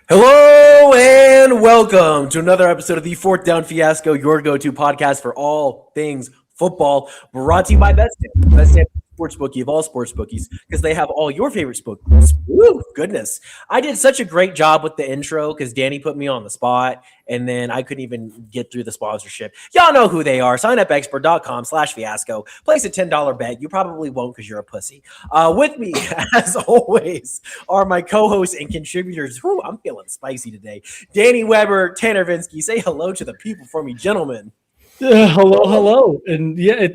Hello and welcome to another episode of the Fourth Down Fiasco, your go-to podcast for all things football, brought to you by Best sportsbookie of all sports bookies, because they have all your favorite sports. Woo, goodness. I did such a great job with the intro because Danny put me on the spot, and then I couldn't even get through the sponsorship. Y'all know who they are. Signupexpert.com/fiasco. Place a $10 bet. You probably won't because you're a pussy. With me, as always, are my co-hosts and contributors. Whew, I'm feeling spicy today. Danny Weber, Tanner Vinsky. Say hello to the people for me, gentlemen. Hello. And yeah,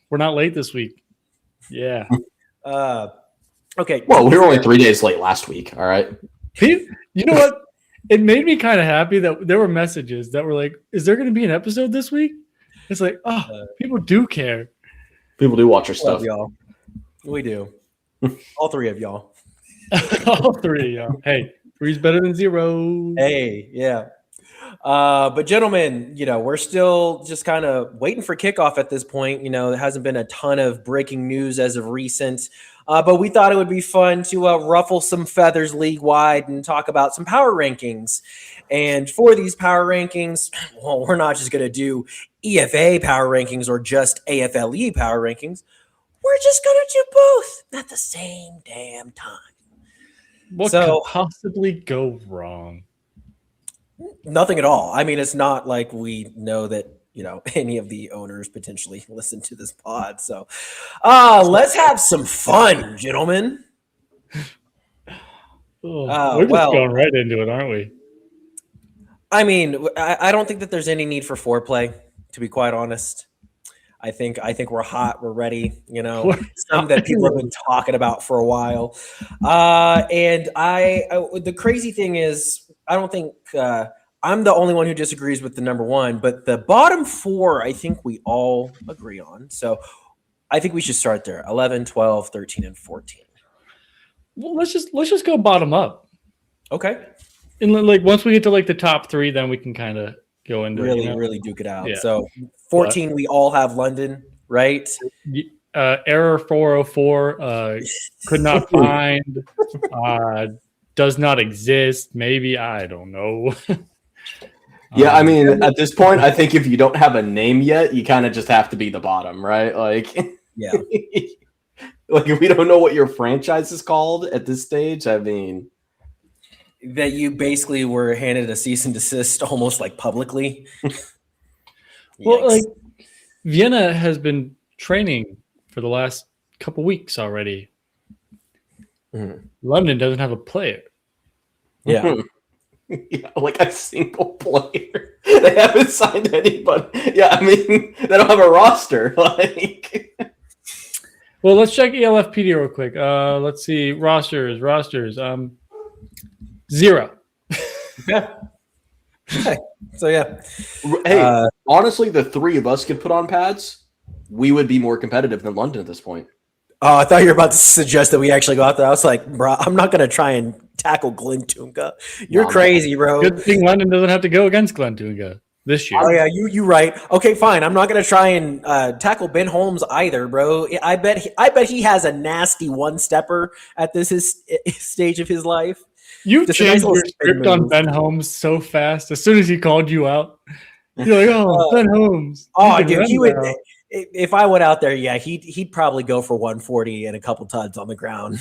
we're not late this week. Yeah. Okay. Well, we were only 3 days late last week. All right. You know what? It made me kind of happy that there were messages that were like, is there going to be an episode this week? It's like, people do care. People do watch our stuff. Y'all. We do. All three of y'all. All three of y'all. Hey, three's better than zero. Hey, yeah. But gentlemen, we're still just kind of waiting for kickoff at this point. There hasn't been a ton of breaking news as of recent, but we thought it would be fun to ruffle some feathers league-wide and talk about some power rankings. And for these power rankings, well, we're not just going to do EFA power rankings or just AFLE power rankings. We're just going to do both at the same damn time. What could possibly go wrong? Nothing at all. I mean, it's not like we know that, any of the owners potentially listen to this pod. So let's have some fun, gentlemen. We're just going right into it, aren't we? I mean, I don't think that there's any need for foreplay, to be quite honest. I think we're hot. We're ready. Something that people have been talking about for a while. And the crazy thing is, I don't think I'm the only one who disagrees with the number one, but the bottom four, I think we all agree on. So I think we should start there. 11, 12, 13, and 14. Well, let's just go bottom up. Okay. And once we get to the top three, then we can kind of go into really duke it out. Yeah. So 14, we all have London, right? Error 404, could not find, does not exist. Maybe, I don't know. Yeah, I mean, at this point, I think if you don't have a name yet, you kind of just have to be the bottom, right? Yeah. If we don't know what your franchise is called at this stage, I mean, that you basically were handed a cease and desist almost publicly. Well, Vienna has been training for the last couple weeks already. Mm. London doesn't have a player. Yeah. Yeah, a single player. They haven't signed anybody. Yeah, I mean, they don't have a roster. Well, let's check ELFPD real quick. Let's see. Rosters. 0. Yeah. Okay. So, yeah. Hey, honestly, the three of us could put on pads. We would be more competitive than London at this point. Oh, I thought you were about to suggest that we actually go out there. I was like, bro, I'm not going to try and tackle Glenn Tunga. You're crazy, bro. Good thing London doesn't have to go against Glenn Tunga this year. Oh, yeah, you right. Okay, fine. I'm not going to try and tackle Ben Holmes either, bro. I bet he has a nasty one-stepper at this stage of his life. You changed your script on Ben Holmes so fast. As soon as he called you out, you're like, Ben Holmes. Oh, dude, he would. If I went out there, yeah, he'd probably go for 140 and a couple tuds on the ground.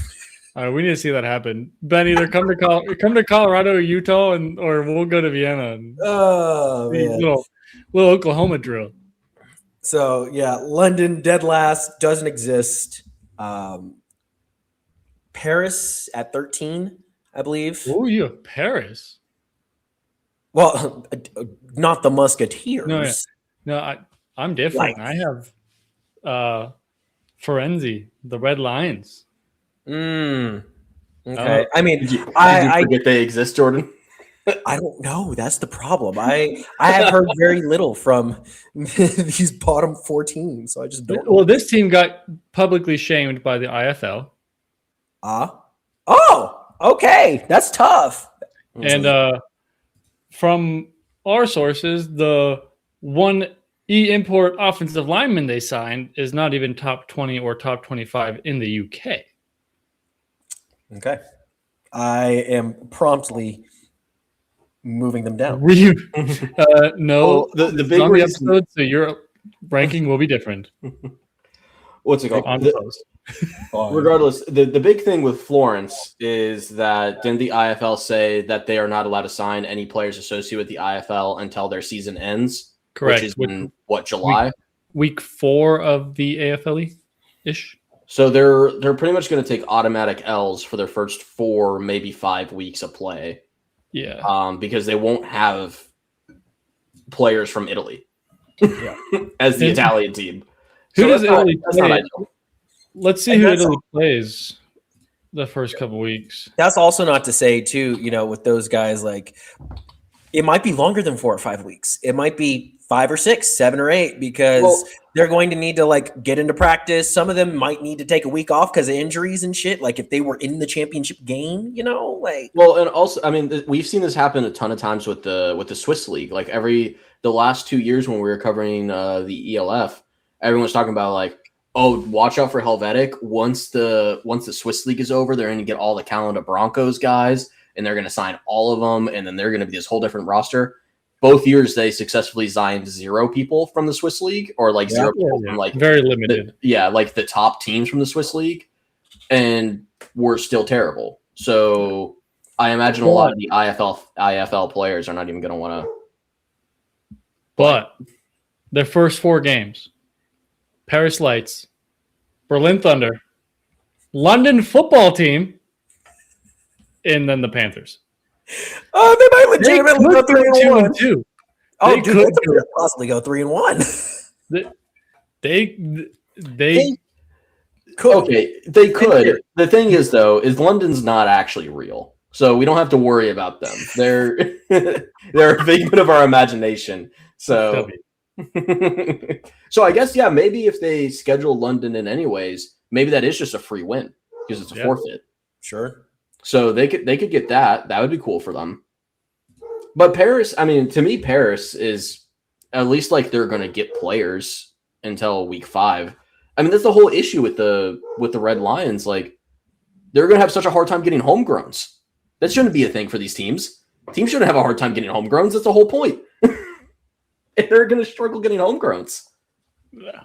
All right, we need to see that happen. Ben, either come to Colorado or Utah, or we'll go to Vienna. Oh, man. Little Oklahoma drill. So yeah, London dead last, doesn't exist. Paris at 13, I believe. Oh, you have Paris? Well, not the Musketeers. No, I'm different. I have Firenze, the Red Lions. Okay. I mean, did you forget they exist, Jordan? I don't know. That's the problem. I have heard very little from these bottom 14, so I just don't know. Well, this team got publicly shamed by the IFL. Oh, okay. That's tough. And from our sources, the one import offensive lineman they signed is not even top 20 or top 25 in the UK. Okay. I am promptly moving them down. No, Well, the big on the reason, episode, so your ranking will be different. what's it called? On the post. Regardless, the big thing with Florence is that didn't the IFL say that they are not allowed to sign any players associated with the IFL until their season ends? Correct. Which is in July? Week 4 of the AFLE ish. So they're pretty much going to take automatic L's for their first 4, maybe 5 weeks of play. Yeah. Because they won't have players from Italy Yeah. as the Italian team. Who So does that's not- Italy that's not play? ideal. Let's see And who that's- Italy plays the first couple weeks. That's also not to say, too, with those guys, like, it might be longer than 4 or 5 weeks. It might be 5 or 6, 7 or 8, because they're going to need to, like, get into practice. Some of them might need to take a week off because of injuries and shit. Like, if they were in the championship game, like. Well, and also, I mean, we've seen this happen a ton of times with the Swiss league. Like the last 2 years when we were covering the ELF, everyone's talking about like, oh, watch out for Helvetic. Once the Swiss league is over, they're going to get all the Calenda Broncos guys, and they're going to sign all of them, and then they're going to be this whole different roster. Both years they successfully signed 0 people from the Swiss league, or like 0 people from like very limited. like the top teams from the Swiss league, and we're still terrible. So I imagine a lot of the IFL players are not even going to want to. But their first 4 games: Paris Lights, Berlin Thunder, London Football Team, and then the Panthers. Oh, they might legitimately go 3-1. 2-2. Oh, They dude, could they could possibly go 3-1. They Could. Okay, they could. The thing is, though, is London's not actually real, so we don't have to worry about them. They're they're a figment of our imagination. So, so I guess maybe if they schedule London in anyways, maybe that is just a free win because it's a forfeit. Sure. So they could get that. That would be cool for them. But Paris, I mean, to me, Paris is at least like they're going to get players until week 5. I mean, that's the whole issue with the Red Lions. Like, they're going to have such a hard time getting homegrowns. That shouldn't be a thing for these teams. Teams shouldn't have a hard time getting homegrowns. That's the whole point. And they're going to struggle getting homegrowns. Yeah.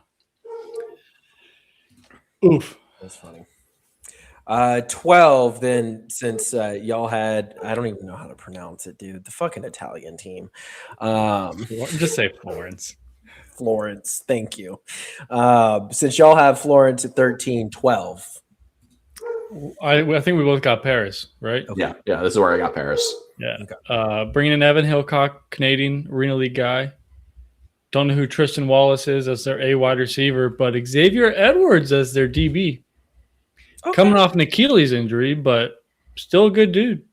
Oof. That's funny. 12, then, since y'all had, I don't even know how to pronounce it, dude. The fucking Italian team. Just say Florence. Florence, thank you. Since y'all have Florence at 13, 12. I think we both got Paris, right? Okay. Yeah, this is where I got Paris. Yeah. Okay. Bringing in Evan Hillcock, Canadian Arena League guy. Don't know who Tristan Wallace is as their A wide receiver, but Xavier Edwards as their DB. Okay. Coming off an Achilles injury, but still a good dude.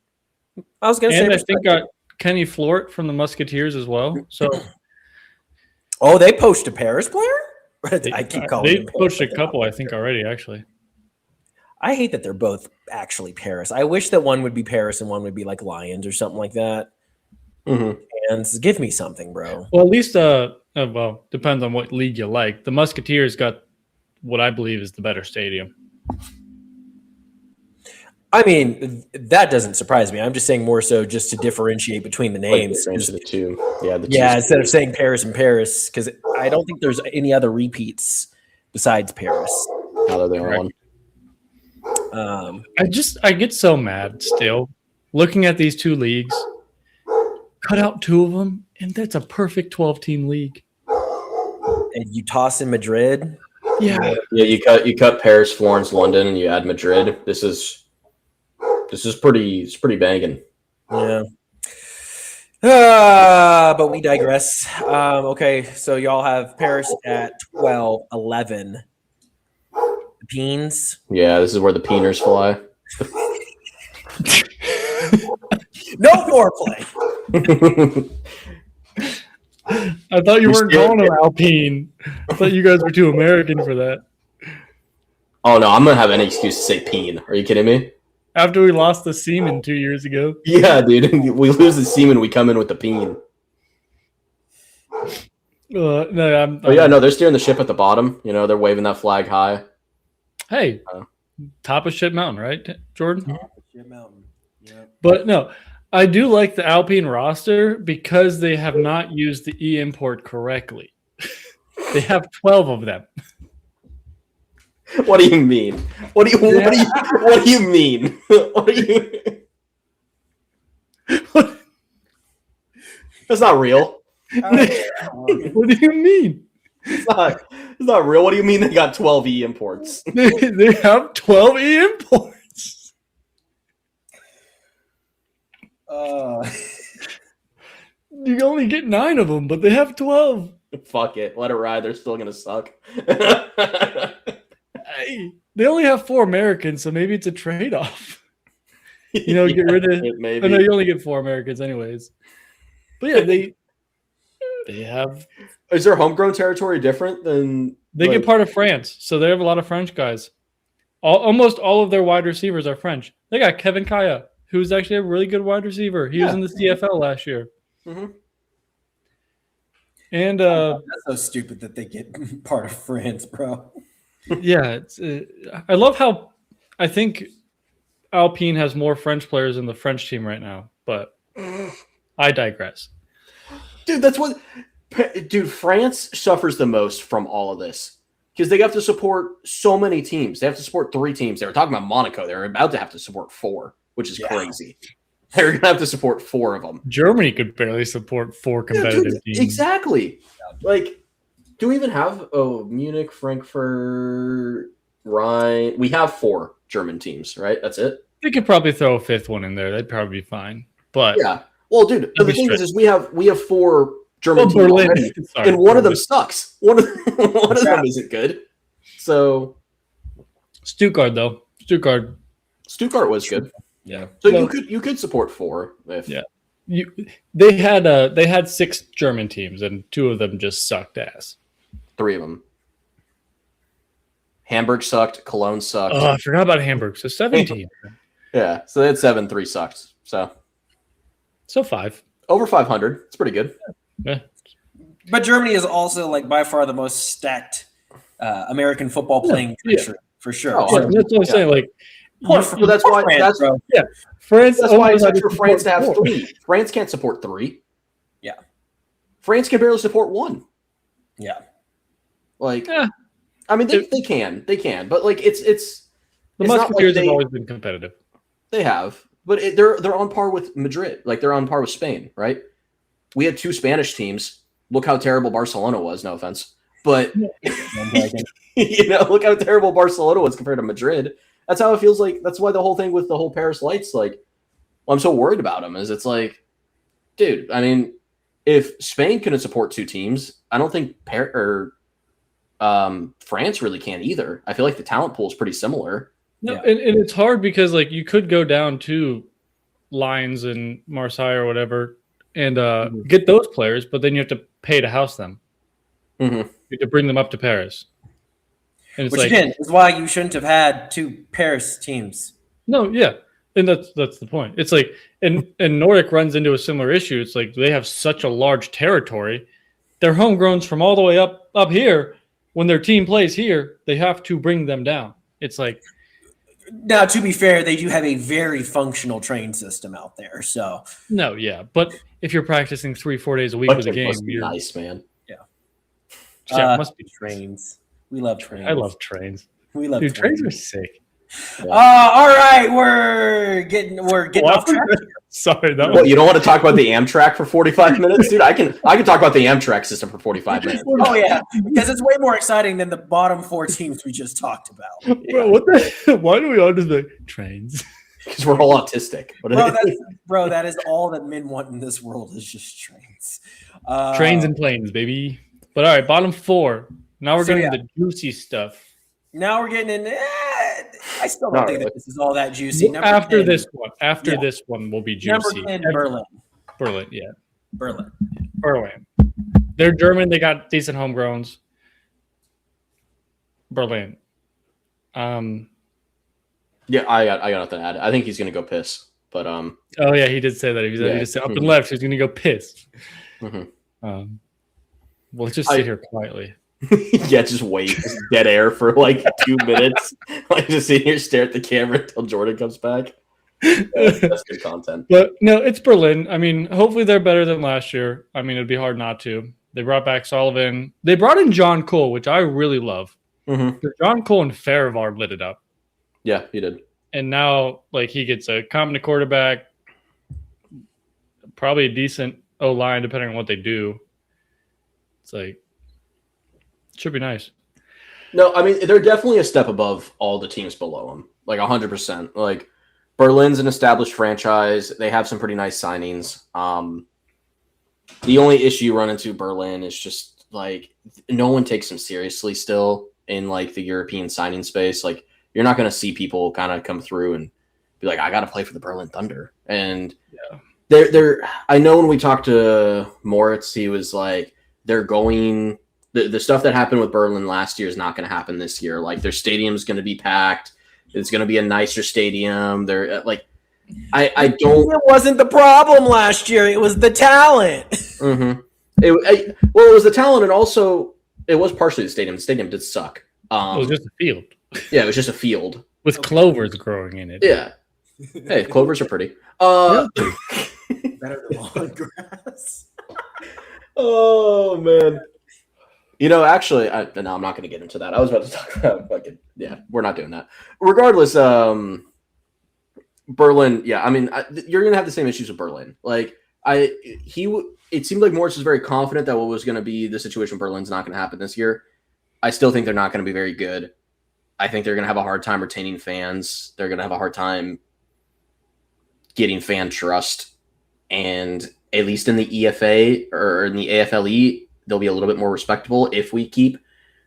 I was going to say. And I think got Kenny Flort from the Musketeers as well. So, oh, they poached a Paris player? I keep calling they them poached a Paris. couple, I think, already. Actually, I hate that they're both actually Paris. I wish that one would be Paris and one would be like Lions or something like that. Mm-hmm. And give me something, bro. well, at least well, depends on what league you like. The Musketeers got what I believe is the better stadium. I mean, that doesn't surprise me. I'm just saying more so just to differentiate between the names. Like the two. Yeah, Instead of saying Paris and Paris, because I don't think there's any other repeats besides Paris. Now they're the only one. I get so mad still looking at these two leagues. Cut out 2 of them, and that's a perfect 12-team league. And you toss in Madrid. Yeah. Yeah, you cut Paris, Florence, London, and you add Madrid. This is pretty banging. Yeah. But we digress. Okay, so y'all have Paris at 12, 11. The Peens. Yeah, this is where the Peeners fly. No foreplay. I thought you weren't calling them Alpine. I thought you guys were too American for that. Oh no, I'm gonna have any excuse to say Peen. Are you kidding me? After we lost the Seaman 2 years ago. Yeah, dude. We lose the Seaman, we come in with the Peen. No, they're steering the ship at the bottom. You know, they're waving that flag high. Hey, top of Ship Mountain, right, Jordan? Ship Mountain. Yeah. But no, I do like the Alpine roster because they have not used the e-import correctly. They have 12 of them. What do you mean? What do you mean? What do you? That's not real. What do you mean? It's not real. What do you mean they got 12 imports? They have 12 e-imports. You only get 9 of them, but they have 12. Fuck it. Let it ride. They're still going to suck. Hey, they only have 4 Americans, so maybe it's a trade-off. You know, get rid of. Maybe. I know you only get 4 Americans, anyways. But yeah, they have. Is their homegrown territory different than? They get part of France, so they have a lot of French guys. Almost all of their wide receivers are French. They got Kevin Kaya, who's actually a really good wide receiver. He was in the CFL last year. Mm-hmm. And that's so stupid that they get part of France, bro. Yeah, I love how I think Alpine has more French players in the French team right now, but I digress. Dude, France suffers the most from all of this because they have to support so many teams. They have to support 3 teams. They were talking about Monaco. They're about to have to support 4, which is crazy. They're going to have to support 4 of them. Germany could barely support 4 competitive teams. Exactly. Like, do we even have Munich, Frankfurt, Rhine? We have 4 German teams, right? That's it. They could probably throw a 5th one in there. That'd probably be fine. But yeah, well, dude, the thing is we have 4 German teams Berlin, already, and one of them sucks. One of them isn't good. So Stuttgart though, Stuttgart was good. Yeah. So you could support 4 if they had 6 German teams and 2 of them just sucked ass. 3 of them. Hamburg sucked. Cologne sucked. Oh, I forgot about Hamburg. So 17. Yeah, so they had 7. 3 sucked. So 5 over 500. It's pretty good. Yeah. But Germany is also like by far the most stacked American football playing country for sure. Oh, yeah, that's what I'm saying. Like, France. France. That's why it's for France to have 3. France can't support 3. Yeah. France can barely support 1. Yeah. Like, I mean, they can, but like it's the Musketeers have always been competitive. They have, but they're on par with Madrid. Like they're on par with Spain, right? We had 2 Spanish teams. Look how terrible Barcelona was. No offense, but look how terrible Barcelona was compared to Madrid. That's how it feels like. That's why the whole thing with the whole Paris Lights, like, I'm so worried about them. Is it's like, dude, I mean, if Spain couldn't support 2 teams, I don't think France really can either. I feel like the talent pool is pretty similar. No, and it's hard because like you could go down to Lines in Marseille or whatever and get those players, but then you have to pay to house them. Mm-hmm. You have to bring them up to Paris. And it's Which again is why you shouldn't have had 2 Paris teams. No, yeah. And that's the point. It's like and Nordic runs into a similar issue. It's like they have such a large territory. They're homegrowns from all the way up here. When their team plays here, they have to bring them down. It's like now, to be fair, they do have a very functional train system out there. So no, yeah, but if you're practicing 3-4 days a week with a game, must be nice, man. Yeah, must be trains. We love trains. I love trains. We love trains are sick. Yeah. All right, we're getting off track here. Sorry, you don't want to talk about the Amtrak for 45 minutes, dude? I can talk about the Amtrak system for 45 minutes. Oh yeah, because it's way more exciting than the bottom 4 teams we just talked about. Bro, what the? Why do we all just like trains? Because we're all autistic. Bro, that is all that men want in this world is just trains. Trains and planes, baby. But all right, bottom 4. Now we're getting the juicy stuff. Now we're getting in. I still don't think that this is all that juicy. After this one will be juicy. Number 10, Berlin. Berlin, yeah. Berlin. They're German. They got decent homegrowns. Berlin. Yeah, I got nothing to add. I think he's gonna go piss. But Oh yeah, he did say that. He just said up and left. He's gonna go piss. Mm-hmm. We'll just sit here quietly. Yeah, just wait. Just dead air for like 2 minutes. Like just sit here, stare at the camera until Jordan comes back. That's good content. But no, it's Berlin. I mean, hopefully they're better than last year. I mean, it'd be hard not to. They brought back Sullivan. They brought in John Cole, which I really love. Mm-hmm. John Cole and Farivar lit it up. Yeah, he did. And now, like, he gets a competent quarterback, probably a decent O-line, depending on what they do. It's like, it should be nice. No, I mean, they're definitely a step above all the teams below them. Like, 100%. Like, Berlin's an established franchise. They have some pretty nice signings. The only issue you run into Berlin is just, like, no one takes them seriously still in, like, the European signing space. Like, you're not going to see people kind of come through and be like, I got to play for the Berlin Thunder. And they're I know when we talked to Moritz, he was like, they're going – the stuff that happened with Berlin last year is not going to happen this year. Like, their stadium's going to be packed. It's going to be a nicer stadium. They're like, I don't. It wasn't the problem last year. It was the talent. Mm-hmm. It was the talent, and also it was partially the stadium. The stadium did suck. It was just a field. Yeah, it was just a field with clovers growing in it. Yeah. Hey, clovers are pretty. Better than lawn grass. Oh man. You know, actually, no, I'm not going to get into that. I was about to talk about fucking. Yeah, we're not doing that. Regardless, Berlin. Yeah, I mean, you're going to have the same issues with Berlin. Like, it seemed like Morris was very confident that what was going to be the situation with Berlin's not going to happen this year. I still think they're not going to be very good. I think they're going to have a hard time retaining fans. They're going to have a hard time getting fan trust. And at least in the EFA or in the AFLE, they'll be a little bit more respectable if we keep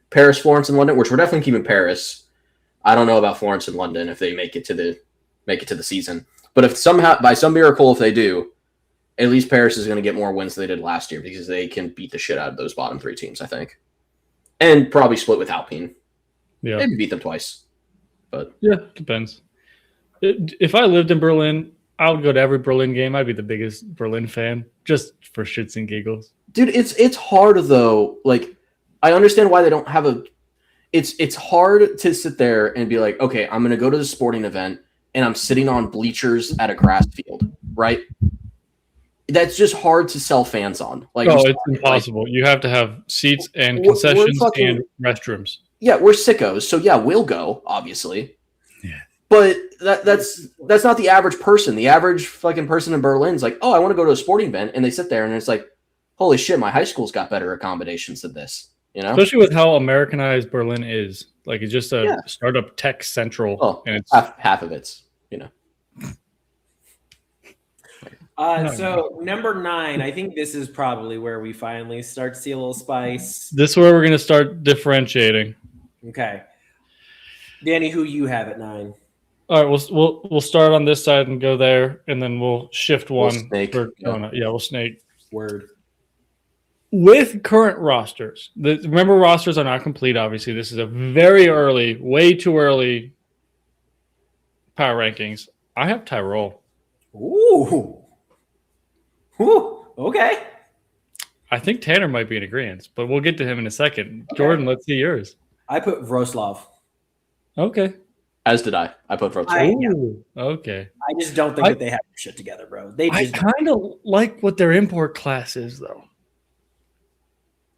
Paris, Florence, and London, which we're definitely keeping Paris. I don't know about Florence and London if they make it to the season. But if somehow, by some miracle, if they do, at least Paris is going to get more wins than they did last year because they can beat the shit out of those bottom three teams, I think. And probably split with Alpine. Yeah. Maybe beat them twice. But yeah, depends. If I lived in Berlin, I would go to every Berlin game. I'd be the biggest Berlin fan just for shits and giggles. Dude, it's hard though. Like, I understand why they don't have a. It's hard to sit there and be like, okay, I'm gonna go to the sporting event and I'm sitting on bleachers at a grass field, right? That's just hard to sell fans on. Like, it's impossible. Like, you have to have seats and concessions and restrooms. Yeah, we're sickos, so yeah, we'll go, obviously. Yeah. But that's not the average person. The average fucking person in Berlin's like, oh, I want to go to a sporting event, and they sit there and it's like, holy shit, my high school's got better accommodations than this. You know? Especially with how Americanized Berlin is. Like, it's just a startup tech central. Well, and it's half of it's, you know. So number 9, I think this is probably where we finally start to see a little spice. This is where we're going to start differentiating. Okay. Danny, who you have at 9? All right, we'll start on this side and go there, and then we'll shift one. Snake. We'll snake. Word. With current rosters, remember rosters are not complete, obviously. This is a very early, way too early power rankings. I have Tyrol. Ooh. Okay. I think Tanner might be in agreement, but we'll get to him in a second. Okay. Jordan, let's see yours. I put Vroslav. Okay. As did I. I put Vroslav. Okay. I just don't think that they have their shit together, bro. I kind of like what their import class is, though.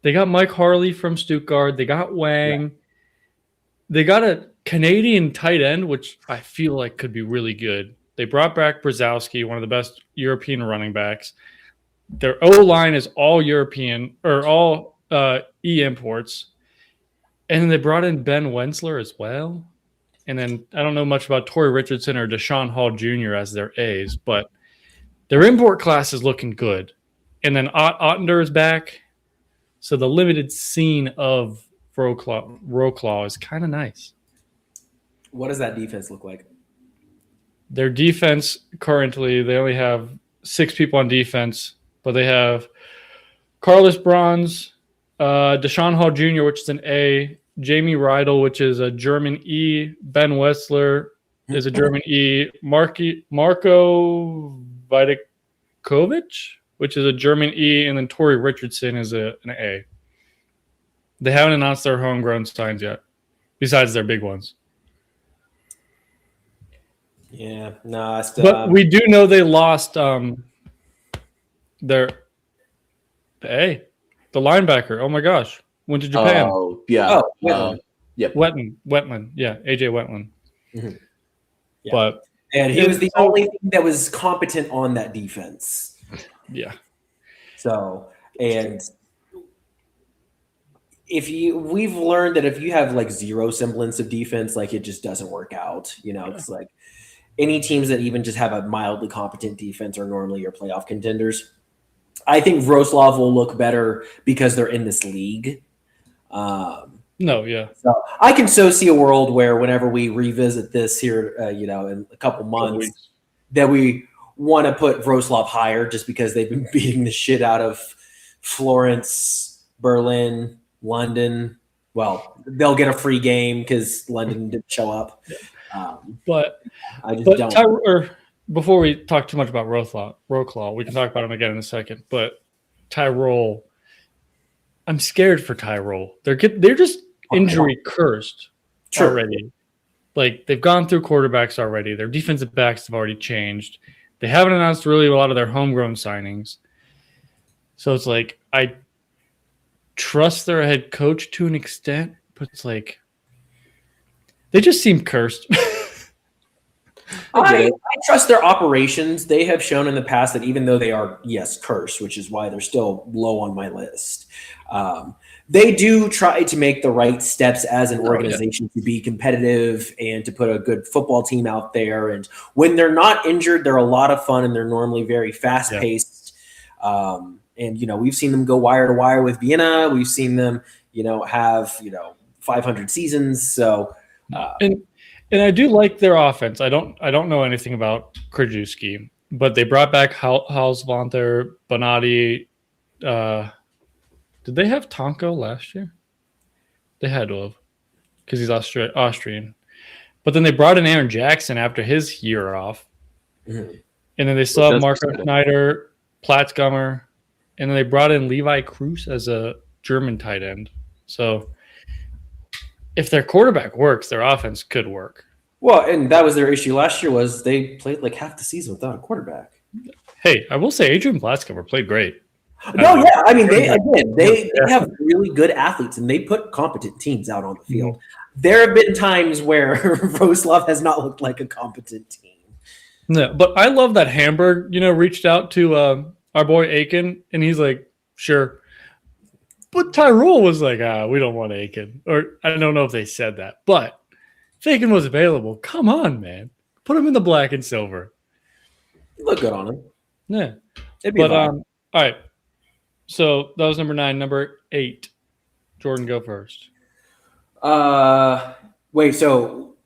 They got Mike Harley from Stuttgart. They got Wang. Yeah. They got a Canadian tight end, which I feel like could be really good. They brought back Brzezowski, one of the best European running backs. Their O-line is all European or all imports. And then they brought in Ben Wensler as well. And then I don't know much about Torrey Richardson or Deshaun Hall Jr. as their A's, but their import class is looking good. And then Ottender is back. So the limited scene of Wroclaw is kind of nice. What does that defense look like? Their defense currently, they only have 6 people on defense, but they have Carlos Bronze, Deshaun Hall Jr., which is an A, Jamie Rydell, which is a German E, Ben Wessler is a German E, Marco Vidakovic, which is a German E, and then Torrey Richardson is an A. They haven't announced their homegrown signs yet, besides their big ones. Yeah, no, But we do know they lost their the linebacker. Oh my gosh, went to Japan. Oh yeah. Yep. Wetland. Yeah, AJ Wetland. Mm-hmm. Yeah. But and he was the only thing that was competent on that defense. Yeah. So, and we've learned that if you have like zero semblance of defense, like it just doesn't work out. It's like any teams that even just have a mildly competent defense are normally your playoff contenders. I think Vroslav will look better because they're in this league. So I can see a world where whenever we revisit this here, in a couple months, that we want to put Vroslav higher just because they've been beating the shit out of Florence, Berlin, London. Well, they'll get a free game because London didn't show up. But I just don't. Before we talk too much about Wroclaw, we can talk about him again in a second. But Tyrol, I'm scared for Tyrol. They're just injury cursed already. Like they've gone through quarterbacks already. Their defensive backs have already changed. They haven't announced really a lot of their homegrown signings. So it's like I trust their head coach to an extent, but it's like they just seem cursed. I trust their operations. They have shown in the past that even though they are, cursed, which is why they're still low on my list, they do try to make the right steps as an organization to be competitive and to put a good football team out there. And when they're not injured, they're a lot of fun and they're normally very fast-paced. And, we've seen them go wire to wire with Vienna. We've seen them, have, 500 seasons. So And I do like their offense. I don't know anything about Krajewski, but they brought back Hausvanter, Bonatti. Did they have Tonko last year? They had to have, because he's Austrian. But then they brought in Aaron Jackson after his year off. Mm-hmm. And then they still have Marco Schneider, Platzgummer, and then they brought in Levi Cruz as a German tight end. So if their quarterback works, their offense could work. Well, and that was their issue last year was they played like half the season without a quarterback. Hey, I will say Adrian Platzgummer played great. No, yeah. I mean, they have really good athletes and they put competent teams out on the field. Mm-hmm. There have been times where Vroslav has not looked like a competent team. No, but I love that Hamburg, reached out to our boy Aiken, and he's like, sure. But Tyrol was like, we don't want Aiken. Or I don't know if they said that. But if Aiken was available, come on, man. Put him in the black and silver. Look good on him. Yeah. But, all right. So that was number 9. Number 8. Jordan, go first. Wait, so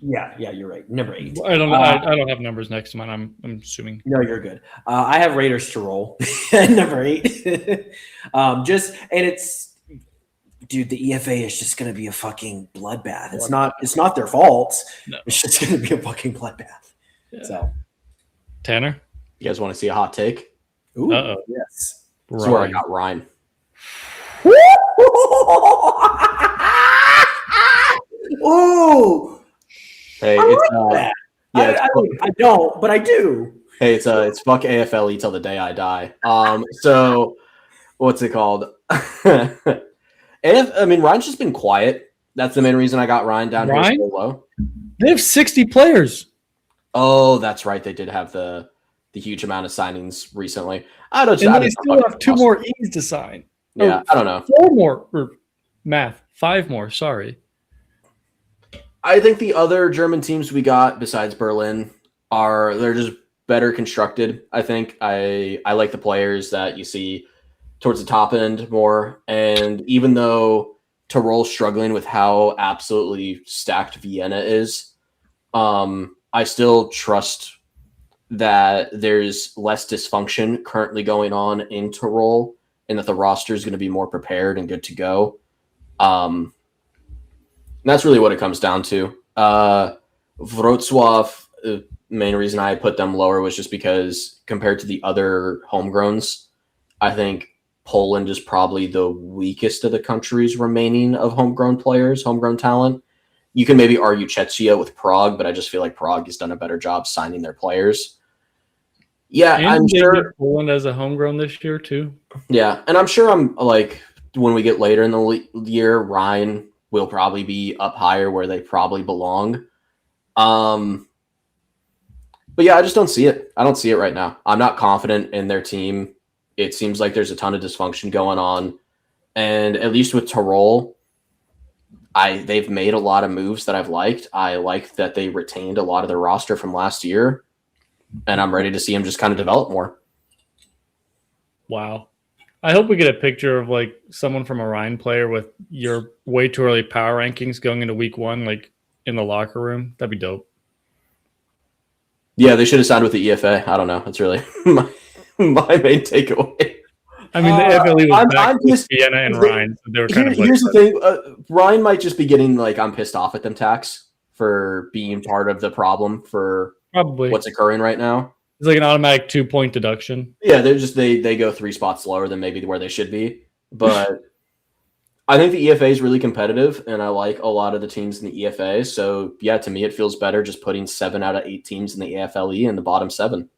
yeah, you're right. Number 8. I don't know. I don't have numbers next to mine. I'm assuming. No, you're good. I have Raiders to roll at number 8. And it's, dude, the EFA is just going to be a fucking bloodbath. It's not their fault. No. It's just going to be a fucking bloodbath. Yeah. So, Tanner, you guys want to see a hot take? Ooh, yes. That's where I got Ryan. Ooh. Hey, I don't, but I do. Hey, it's fuck AFLE till the day I die. So what's it called? Ryan's just been quiet. That's the main reason I got Ryan down here so low. They have 60 players. Oh, that's right. They did have the huge amount of signings recently. They still have 2 more E's to sign. Yeah, I don't know. 4 more, or 5 more. Sorry. I think the other German teams we got besides Berlin they're just better constructed. I think I like the players that you see towards the top end more. And even though Tyrol's struggling with how absolutely stacked Vienna is, I still trust that there's less dysfunction currently going on in Tyrol and that the roster is going to be more prepared and good to go. And that's really what it comes down to. Wrocław, the main reason I put them lower was just because compared to the other homegrowns, I think Poland is probably the weakest of the countries remaining of homegrown players, homegrown talent. You can maybe argue Chechia with Prague, but I just feel like Prague has done a better job signing their players. Yeah, And I'm they sure. beat Poland as a homegrown this year too. Yeah, and I'm sure when we get later in the year, Ryan will probably be up higher where they probably belong. But yeah, I just don't see it. I don't see it right now. I'm not confident in their team. It seems like there's a ton of dysfunction going on. And at least with Tyrol, they've made a lot of moves that I've liked. I like that they retained a lot of their roster from last year. And I'm ready to see them just kind of develop more. Wow. I hope we get a picture of like someone from a Rhine player with your way too early power rankings going into week 1, like in the locker room. That'd be dope. Yeah, they should have signed with the EFA. I don't know. That's really my main takeaway. I mean, the AFLE was back with just, Vienna and Rhine. So they were kind of here's the thing. Ryan might just be getting like, I'm pissed off at them tax for being part of the problem for probably what's occurring right now. It's like an automatic 2-point deduction. Yeah, they go 3 spots lower than maybe where they should be. But I think the EFA is really competitive, and I like a lot of the teams in the EFA. So, yeah, to me, it feels better just putting 7 out of 8 teams in the AFLE in the bottom 7.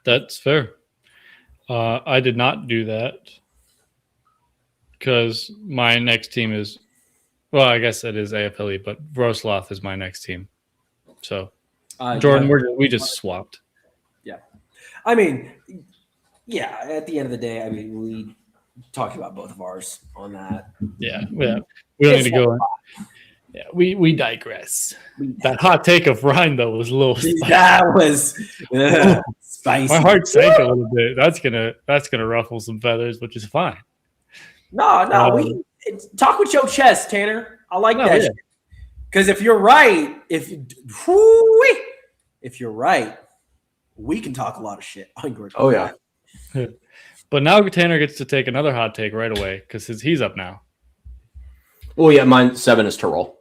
That's fair. I did not do that because my next team is, well, I guess it is AFLE, but Wrocław is my next team. So, Jordan, we just swapped. Yeah. I mean, yeah, at the end of the day, I mean, we talked about both of ours on that. Yeah. We don't need to go in. Yeah, we digress. That hot take of Ryan, though, was a little spicy. That was spicy. My heart sank a little bit. That's gonna ruffle some feathers, which is fine. No, we talk with your chest, Tanner. I like that. Yeah. Because if you're right, if you're right, we can talk a lot of shit on your. Oh yeah. But now Tanner gets to take another hot take right away because he's up now. Well, yeah, mine 7 is Tyrol.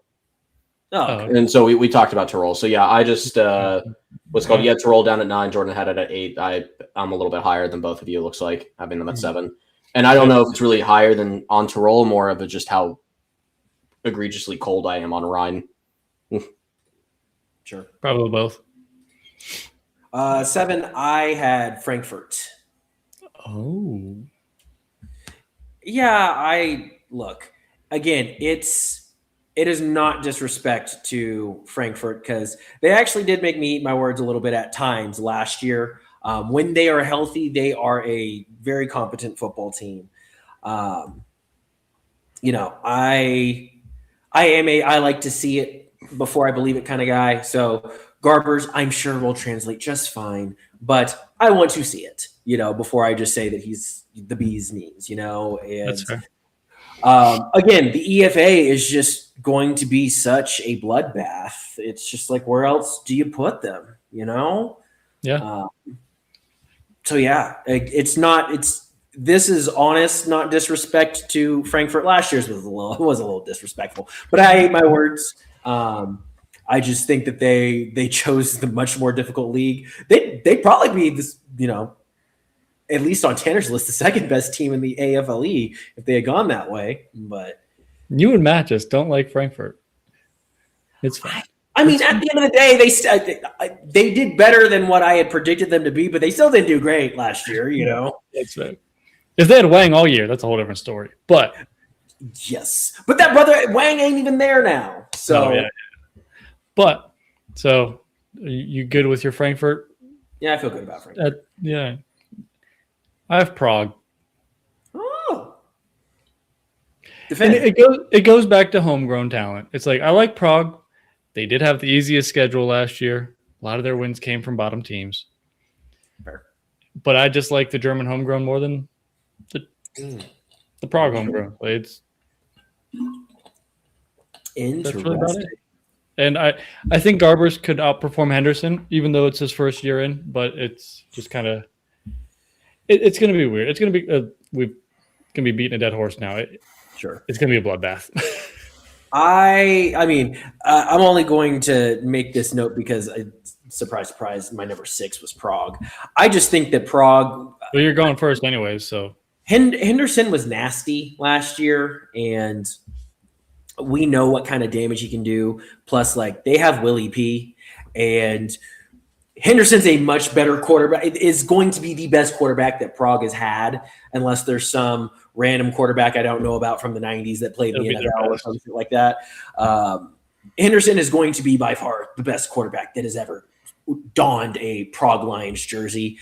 Oh, okay. And so we talked about Tyrol. So yeah, I just what's called Tyrol down at 9. Jordan had it at 8. I'm a little bit higher than both of you. It looks like having them at 7. And I don't know if it's really higher than on Tyrol, more of it just how egregiously cold I am on Rhine. Sure, Probably both. 7, I had Frankfurt. Oh, Yeah, look again. It is not disrespect to Frankfurt because they actually did make me eat my words a little bit at times last year. When they are healthy, they are a very competent football team. I like to see it before I believe it kind of guy. So Garbers, I'm sure will translate just fine, but I want to see it, before I just say that he's the bee's knees, and that's fair. Again, the EFA is just going to be such a bloodbath. It's just like, where else do you put them? Yeah. So yeah, this is honest, not disrespect to Frankfurt. Last year's was a little disrespectful, but I ate my words. I just think that they chose the much more difficult league. They'd probably be this, at least on Tanner's list, the second best team in the AFLE if they had gone that way. But You and Matt just don't like Frankfurt. It's fine. I mean, at the end of the day, they did better than what I had predicted them to be, but they still didn't do great last year, That's fair. If they had Wang all year, that's a whole different story. But yes, but that brother Wang ain't even there now. So yeah. But so you good with your Frankfurt? yeah, I feel good about Frankfurt. Yeah. I have Prague. Oh, And it goes back to homegrown talent. It's like I like Prague. They did have the easiest schedule last year. A lot of their wins came from bottom teams. Fair. But I just like the German homegrown more than the Prague homegrown. It's interesting. really about it. And I think Garbers could outperform Henderson, even though it's his first year in. But it's just kind of it's going to be weird. It's going to be we're going to be beating a dead horse now. Sure, it's going to be a bloodbath. I mean, I'm only going to make this note because, surprise, my number 6 was Prague. I just think that Prague. Well, you're going first anyways, so. Henderson was nasty last year, and we know what kind of damage he can do. Plus, like, they have Willie P, and Henderson's a much better quarterback. It is going to be the best quarterback that Prague has had, unless there's some random quarterback I don't know about from the 90s that played in the NFL or something like that. Henderson is going to be by far the best quarterback that has ever donned a Prague Lions jersey.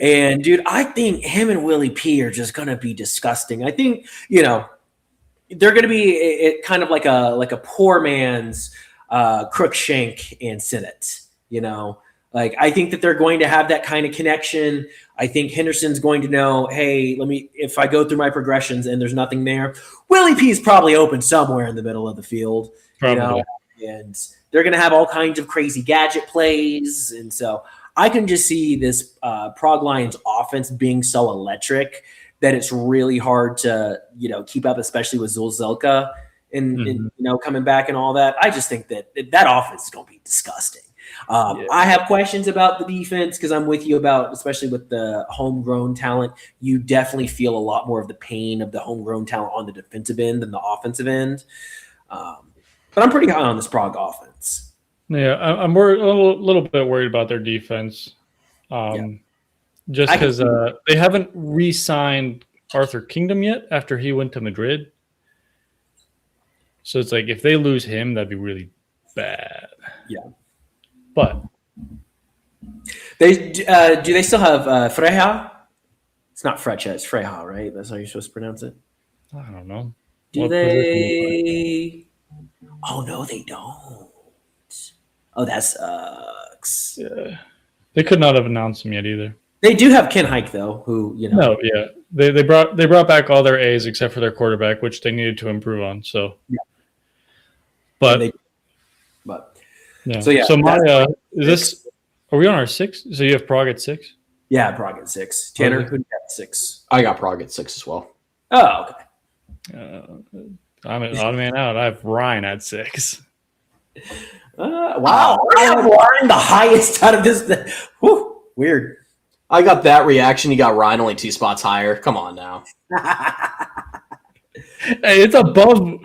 And, dude, I think him and Willie P are just going to be disgusting. I think, they're going to be kind of like a poor man's Crookshank and Sinnott, Like, I think that they're going to have that kind of connection. I think Henderson's going to know, hey, if I go through my progressions and there's nothing there, Willie P is probably open somewhere in the middle of the field, Probably. and they're going to have all kinds of crazy gadget plays. And so I can just see this Prague Lions offense being so electric that it's really hard to, keep up, especially with Zulzelka and coming back and all that. I just think that offense is going to be disgusting. I have questions about the defense because I'm with you about, especially with the homegrown talent, you definitely feel a lot more of the pain of the homegrown talent on the defensive end than the offensive end. But I'm pretty high on this Prague offense. Yeah, I'm a little bit worried about their defense. Just because they haven't re-signed Arthur Kingdom yet after he went to Madrid. So it's like if they lose him, that'd be really bad. Yeah. But they do they still have Freja? It's not Frecha, it's Freja, right? That's how you're supposed to pronounce it. I don't know. Do they? Oh no, they don't. Oh, that sucks. Yeah. They could not have announced him yet either. They do have Ken Hike though, who No, yeah. They brought back all their A's except for their quarterback, which they needed to improve on. So yeah. But yeah. So yeah. So my is this? Are we on our 6? So you have Prague at 6? Yeah, Prague at 6. Tanner, who do you have at 6? I got Prague at 6 as well. Oh, okay. I'm an odd man out. I have Ryan at 6. Wow, I have Ryan the highest out of this. Whew, weird. I got that reaction. You got Ryan only 2 spots higher. Come on now. Hey, it's above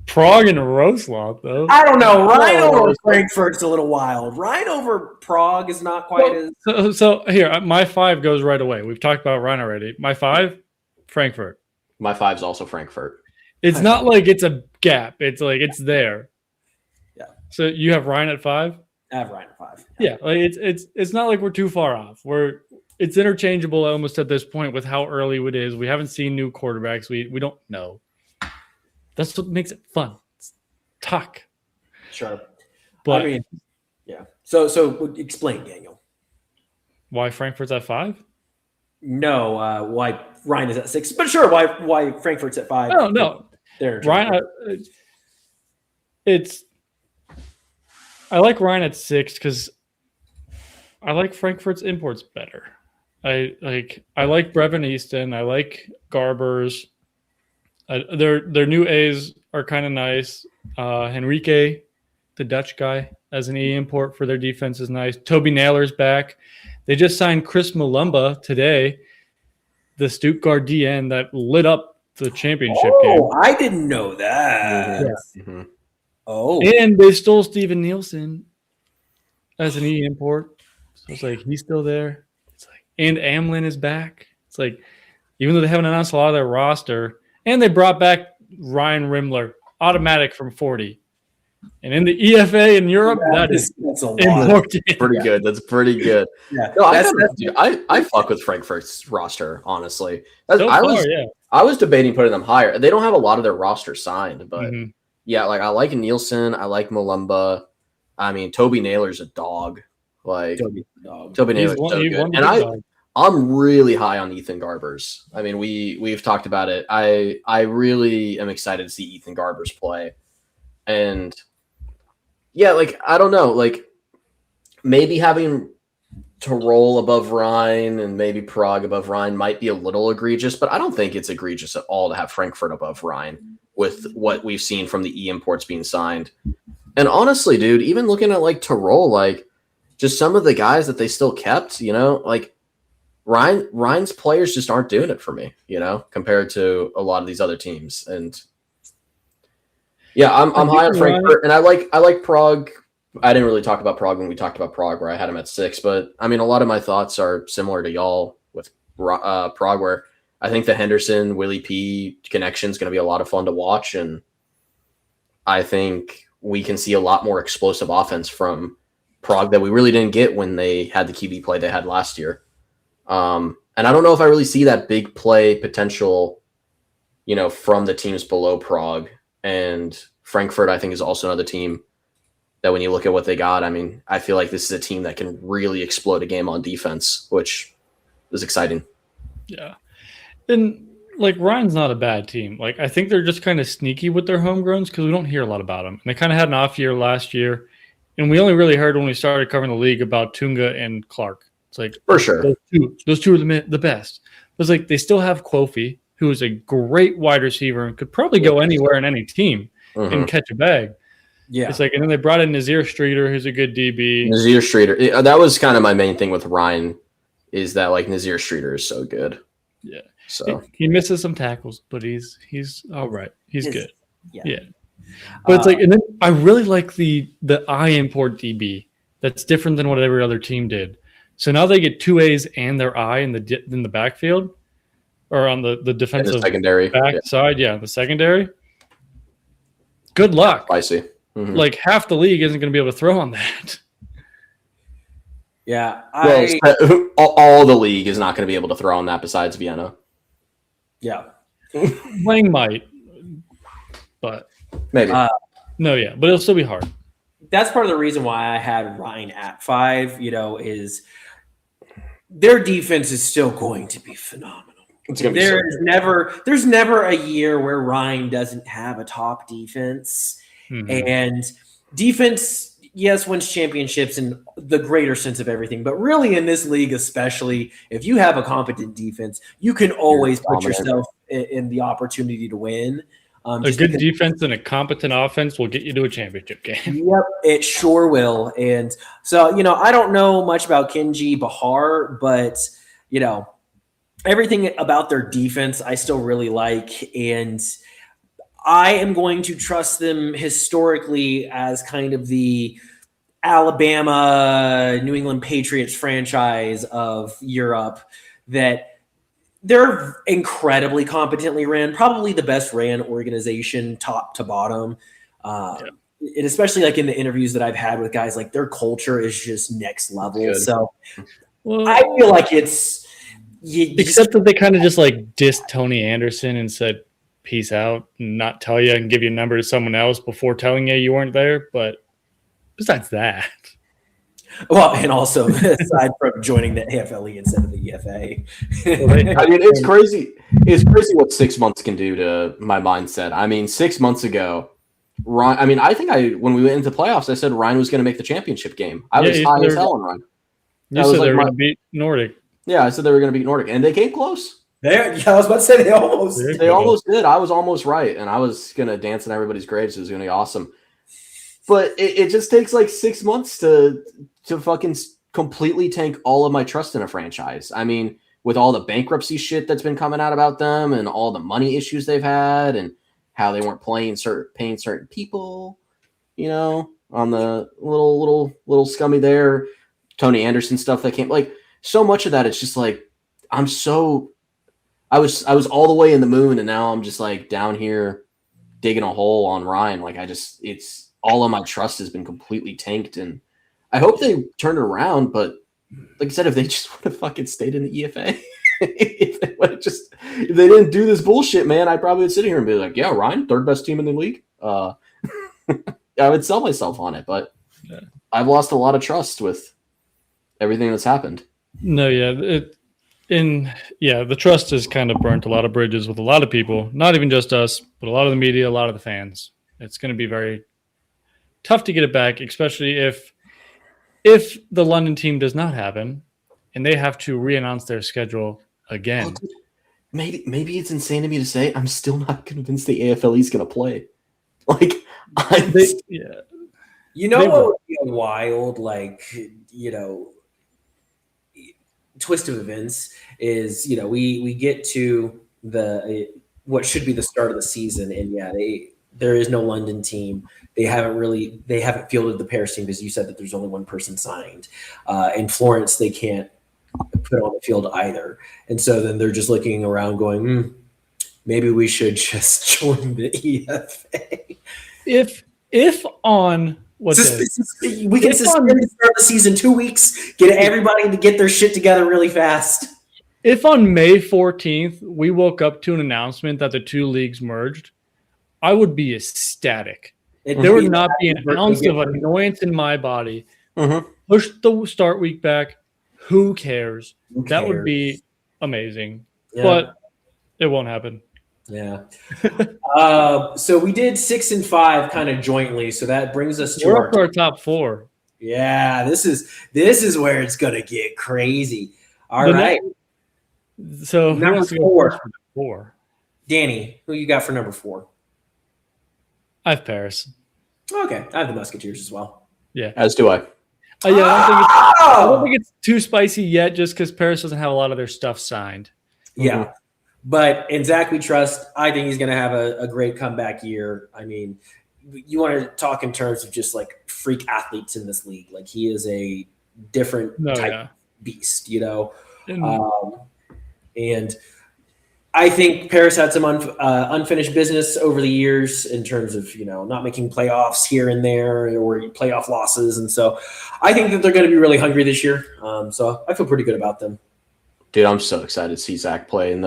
Prague and Roslav, though. I don't know. Ryan over Frankfurt's a little wild. Ryan over Prague is not quite as. So here, my 5 goes right away. We've talked about Ryan already. My 5, Frankfurt. My 5 is also Frankfurt. It's not like it's a gap. It's like it's there. Yeah. So you have Ryan at 5? I have Ryan at 5. Yeah, like it's not like we're too far off. It's interchangeable almost at this point with how early it is. We haven't seen new quarterbacks. We don't know. That's what makes it fun. It's talk. Sure. But I mean, yeah. So explain, Daniel. Why Frankfurt's at 5? No, why Ryan is at 6. But sure, why Frankfurt's at 5. No. Ryan, I like Ryan at 6 because I like Frankfurt's imports better. I like Brevin Easton. I like Garbers. Their new A's are kind of nice. Henrique, the Dutch guy, as an E import for their defense is nice. Toby Naylor's back. They just signed Chris Mulumba today, the Stuttgart DN that lit up the championship game. Oh, I didn't know that. Yeah. Mm-hmm. Oh. And they stole Steven Nielsen as an E import. So it's like he's still there. It's like, and Amlin is back. It's like, even though they haven't announced a lot of their roster, and they brought back Ryan Rimler, automatic from 40. And in the EFA in Europe, that's important. Pretty good. That's pretty good. Yeah. No, I fuck with Frankfurt's roster, honestly. I was debating putting them higher. They don't have a lot of their roster signed, but yeah, like I like Nielsen, I like Mulumba. I mean, Toby Naylor's a dog. Like Toby Naylor's so good. And I'm really high on Ethan Garbers. I mean, we've talked about it. I really am excited to see Ethan Garbers play. And yeah, like I don't know, like maybe having Tyrol above Rhine and maybe Prague above Rhine might be a little egregious, but I don't think it's egregious at all to have Frankfurt above Rhine with what we've seen from the E-imports being signed. And honestly, dude, even looking at like Tyrol, like just some of the guys that they still kept, like Rhine's players just aren't doing it for me, compared to a lot of these other teams. And Yeah, I'm high on Ryan- Frankfurt, and I like Prague. I didn't really talk about Prague when we talked about Prague, where I had him at 6, but I mean, a lot of my thoughts are similar to y'all with Prague, where I think the Henderson Willie P connection is going to be a lot of fun to watch, and I think we can see a lot more explosive offense from Prague that we really didn't get when they had the QB play they had last year. And I don't know if I really see that big play potential, from the teams below Prague. And Frankfurt, I think, is also another team that when you look at what they got, I mean, I feel like this is a team that can really explode a game on defense, which is exciting. Yeah. And like Ryan's not a bad team. Like I think they're just kind of sneaky with their homegrowns because we don't hear a lot about them. And they kind of had an off year last year. And we only really heard when we started covering the league about Tunga and Clark. It's like For sure. Those two are the best. It's like they still have Kofi, who is a great wide receiver and could probably go anywhere in any team and catch a bag. Yeah. It's like, and then they brought in Nazir Streeter, who's a good DB. Nazir Streeter. That was kind of my main thing with Ryan, is that like Nazir Streeter is so good. Yeah. So he misses some tackles, but he's all right. He's good. Yeah. But it's like, and then I really like the I import DB. That's different than what every other team did. So now they get 2 A's and their I in the backfield, or on the defensive secondary backside. Yeah, the secondary. Good luck. Spicy. Mm-hmm. Like half the league isn't going to be able to throw on that. Yeah. All the league is not going to be able to throw on that besides Vienna. Yeah. Lang might, but maybe. But it'll still be hard. That's part of the reason why I had Ryan at 5, is their defense is still going to be phenomenal. It's gonna be there's never a year where Ryan doesn't have a top defense. And defense, yes, wins championships in the greater sense of everything. But really in this league, especially, if you have a competent defense, you can always put yourself in the opportunity to win. A good defense and a competent offense will get you to a championship game. Yep, it sure will. And so, I don't know much about Kenji Bahar, but, everything about their defense I still really like. And I am going to trust them historically as kind of the Alabama, New England Patriots franchise of Europe, that they're incredibly competently ran, probably the best ran organization top to bottom. And especially like in the interviews that I've had with guys, like their culture is just next level. Good. So I feel like it's except that they kind of just like dissed Tony Anderson and said, peace out, and not tell you and give your number to someone else before telling you weren't there. But besides that. Well, and also aside from joining the AFLE instead of the EFA. I mean, it's crazy. It's crazy what 6 months can do to my mindset. I mean, 6 months ago, Ryan. I mean, when we went into playoffs, I said Ryan was going to make the championship game. I was high as hell on Ryan. You said they were going to beat Nordic. Yeah, I said they were going to beat Nordic, and they came close. I was about to say they almost did. I was almost right, and I was going to dance in everybody's graves. It was going to be awesome. But it just takes like 6 months to fucking completely tank all of my trust in a franchise. I mean, with all the bankruptcy shit that's been coming out about them and all the money issues they've had and how they weren't paying certain people, on the little scummy there, Tony Anderson stuff that came, like so much of that. It's just like, I was all the way in the moon, and now I'm just like down here digging a hole on Ryan. Like it's all of my trust has been completely tanked, and I hope they turn it around. But like I said, if they just would have fucking stayed in the EFA, if they didn't do this bullshit, man, I probably would sit here and be like, yeah, Ryan, third best team in the league. I would sell myself on it, but I've lost a lot of trust with everything that's happened. No, yeah. The trust has kind of burnt a lot of bridges with a lot of people, not even just us, but a lot of the media, a lot of the fans. It's going to be very tough to get it back, especially if the London team does not happen and they have to re-announce their schedule again. Maybe it's insane to me to say I'm still not convinced the AFLE is going to play. Like, what would be a wild, twist of events is, we get to what should be the start of the season, and There is no London team. They haven't fielded the Paris team because you said that there's only one person signed. In Florence, they can't put on the field either. And so then they're just looking around going, maybe we should just join the EFA. If on what we can suspend the start of the season 2 weeks, get everybody to get their shit together really fast. If on May 14th we woke up to an announcement that the two leagues merged, I would be ecstatic. There would not be an ounce of annoyance in my body. Push the start week back. Who cares? That would be amazing. Yeah. But it won't happen. Yeah. So we did 6 and 5 kind of jointly. So that brings us to our top 4. Yeah, this is where it's gonna get crazy. All right. So number 4. Danny, who you got for number 4? I have Paris. Okay, I have the Musketeers as well. Yeah, as do I. I don't think it's too spicy yet, just because Paris doesn't have a lot of their stuff signed. Yeah, but in Zach we trust. I think he's going to have a great comeback year. I mean, you want to talk in terms of just like freak athletes in this league. Like he is a different type of beast, you know. And I think Paris had some unfinished business over the years in terms of, you know, not making playoffs here and there or playoff losses. And so I think that they're going to be really hungry this year. So I feel pretty good about them. Dude, I'm so excited to see Zach play in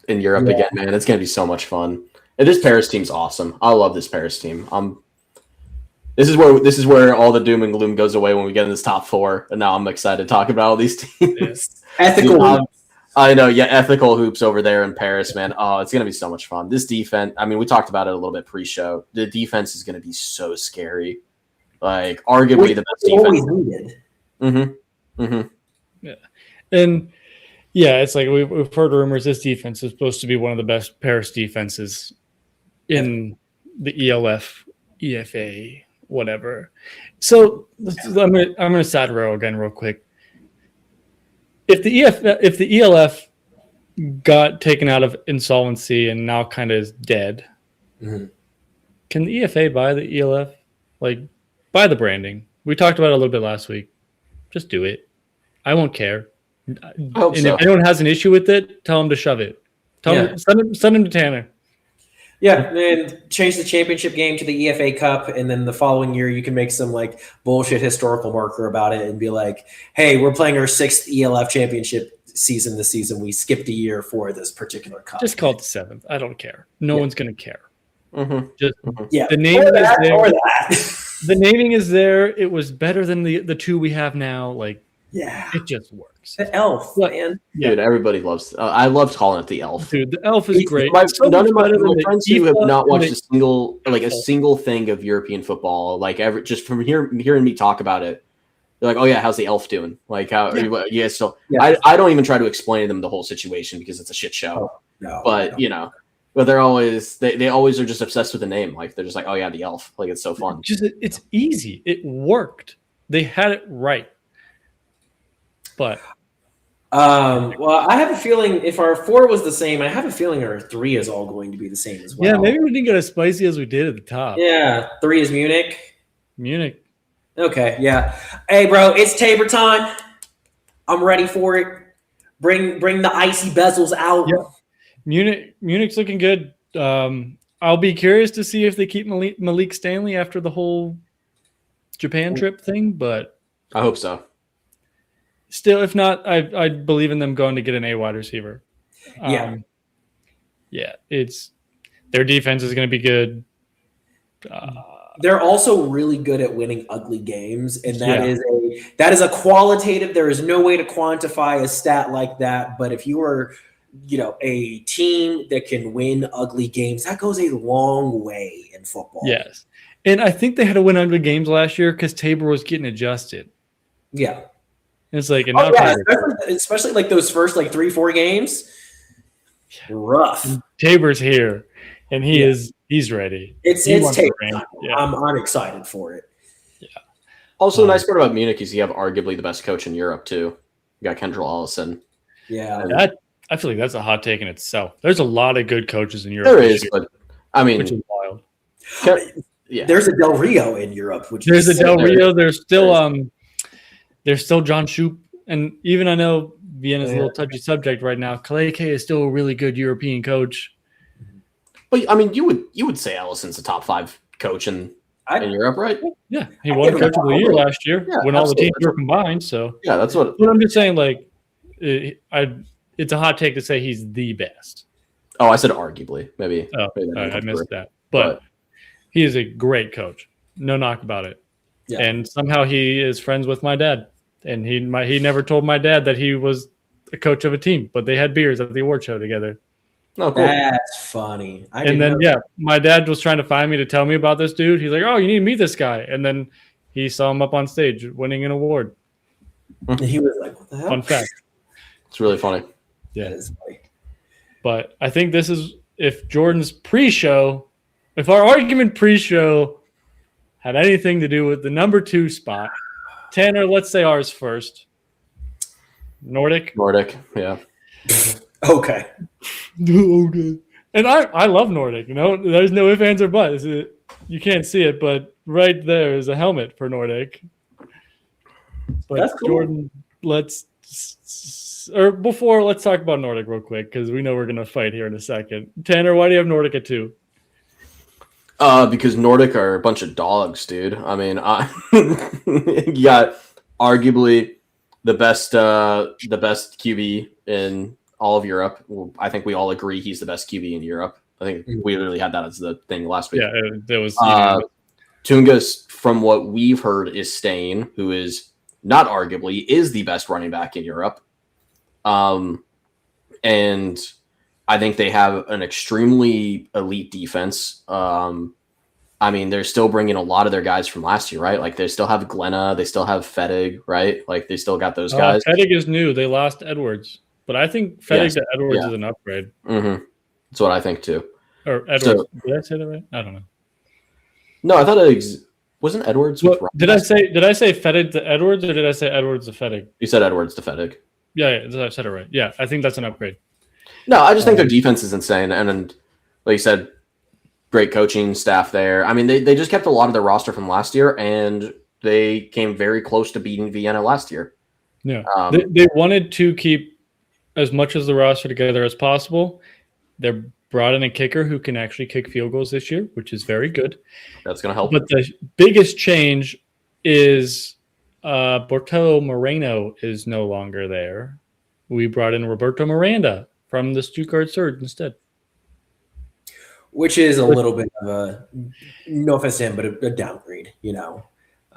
Europe again, man. It's going to be so much fun. And this Paris team's awesome. I love this Paris team. This is where all the doom and gloom goes away when we get in this top 4. And now I'm excited to talk about all these teams. Ethical. I know, ethical hoops over there in Paris, man. Oh, it's gonna be so much fun. This defense, I mean, we talked about it a little bit pre-show. The defense is gonna be so scary, like arguably the best defense. Yeah, and it's like we've heard rumors this defense is supposed to be one of the best Paris defenses in the ELF, EFA, whatever. So I'm gonna side row again real quick. If the ELF got taken out of insolvency and now kind of is dead, can the EFA buy the ELF? Like, buy the branding. We talked about it a little bit last week. Just do it. I won't care. If anyone has an issue with it, tell them to shove it. Send him to Tanner. Yeah, and change the championship game to the EFA Cup, and then the following year you can make some like bullshit historical marker about it and be like, "Hey, we're playing our 6th ELF championship season this season. We skipped a year for this particular cup." Just call it the 7th. I don't care. No one's gonna care. The naming is there. The naming is there. It was better than the 2 we have now. Like, it just works. The elf, man. Dude, everybody loves. I loved calling it the elf. Dude, the elf is great. None of my friends who have not watched a single thing of European football, like ever, just from hearing me talk about it, they're like, "Oh yeah, how's the elf doing? Like how?" I don't even try to explain to them the whole situation because it's a shit show. You know, but they're always they always are just obsessed with the name. Like they're just like, "Oh yeah, the elf." Like it's so fun. It's easy. It worked. They had it right. But well, I have a feeling if our 4 was the same, I have a feeling our 3 is all going to be the same as well. Yeah, maybe we didn't get as spicy as we did at the top. Yeah, 3 is Munich. Okay, yeah. Hey, bro, it's Tabor time. I'm ready for it. Bring the icy bezels out. Yeah. Munich's looking good. I'll be curious to see if they keep Malik Stanley after the whole Japan trip thing, but I hope so. Still, if not, I believe in them going to get an A wide receiver. It's their defense is going to be good. They're also really good at winning ugly games, and that is a qualitative. There is no way to quantify a stat like that. But if you are, a team that can win ugly games, that goes a long way in football. Yes, and I think they had to win ugly games last year because Tabor was getting adjusted. Yeah. It's like, especially like those first 3-4 games, rough. Tabor's here, and he's ready. It's Tabor. I'm excited for it. Yeah. Also, the nice part about Munich is you have arguably the best coach in Europe too. You got Kendall Allison. Yeah, I feel like that's a hot take in itself. There's a lot of good coaches in Europe. There is, but I mean, which is wild. Yeah. There's a Del Rio in Europe, which There's is a Del Rio. There's still John Shoup, and even I know Vienna's a little touchy subject right now. Kaleke is still a really good European coach. But I mean, you would say Allison's a top 5 coach in Europe, right? Yeah, he won Coach of the Year last year when all the teams were combined. So yeah, that's what. But I'm just saying, like, it's a hot take to say he's the best. Oh, I said arguably. Maybe. Oh, I missed that. But he is a great coach. No knock about it. Yeah. And somehow he is friends with my dad. And he never told my dad that he was a coach of a team, but they had beers at the award show together. Oh, cool. That's funny. My dad was trying to find me to tell me about this dude. He's like, oh, you need to meet this guy. And then he saw him up on stage winning an award. And he was like, what the hell? Fun fact. It's really funny. Yeah. That is funny. But I think this is, if Jordan's pre-show, if our argument pre-show had anything to do with the number 2 spot, Tanner, let's say ours first. Nordic, yeah. Okay. And I love Nordic. You know, there's no ifs, ands, or buts. You can't see it, but right there is a helmet for Nordic. But that's cool. Jordan, let's talk about Nordic real quick because we know we're gonna fight here in a second. Tanner, why do you have Nordic at 2? Because Nordic are a bunch of dogs, dude. I mean, you got arguably the best QB in all of Europe. I think we all agree he's the best QB in Europe. I think we literally had that as the thing last week. Yeah, there was. Tungus, from what we've heard, is staying, who is not arguably is the best running back in Europe. And I think they have an extremely elite defense. I mean, they're still bringing a lot of their guys from last year, right? Like they still have Glenna, they still have Fedig, right? Like they still got those guys. Fedig is new. They lost Edwards, but I think Fedig to Edwards is an upgrade. Mm-hmm. That's what I think too. Or Edwards? Did I say that right? I don't know. No, I thought wasn't Edwards. Did I say Fedig to Edwards, or did I say Edwards to Fedig? You said Edwards to Fedig. Yeah, I said it right. Yeah, I think that's an upgrade. No, I just think their defense is insane, and like you said, great coaching staff there. I mean, they just kept a lot of their roster from last year, and they came very close to beating Vienna last year. Yeah, they wanted to keep as much of the roster together as possible. They brought in a kicker who can actually kick field goals this year, which is very good. That's going to help. But the biggest change is Bortello Moreno is no longer there. We brought in Roberto Miranda from the Stuttgart Surge instead. Which is a little bit of a, no offense to him, but a downgrade, you know.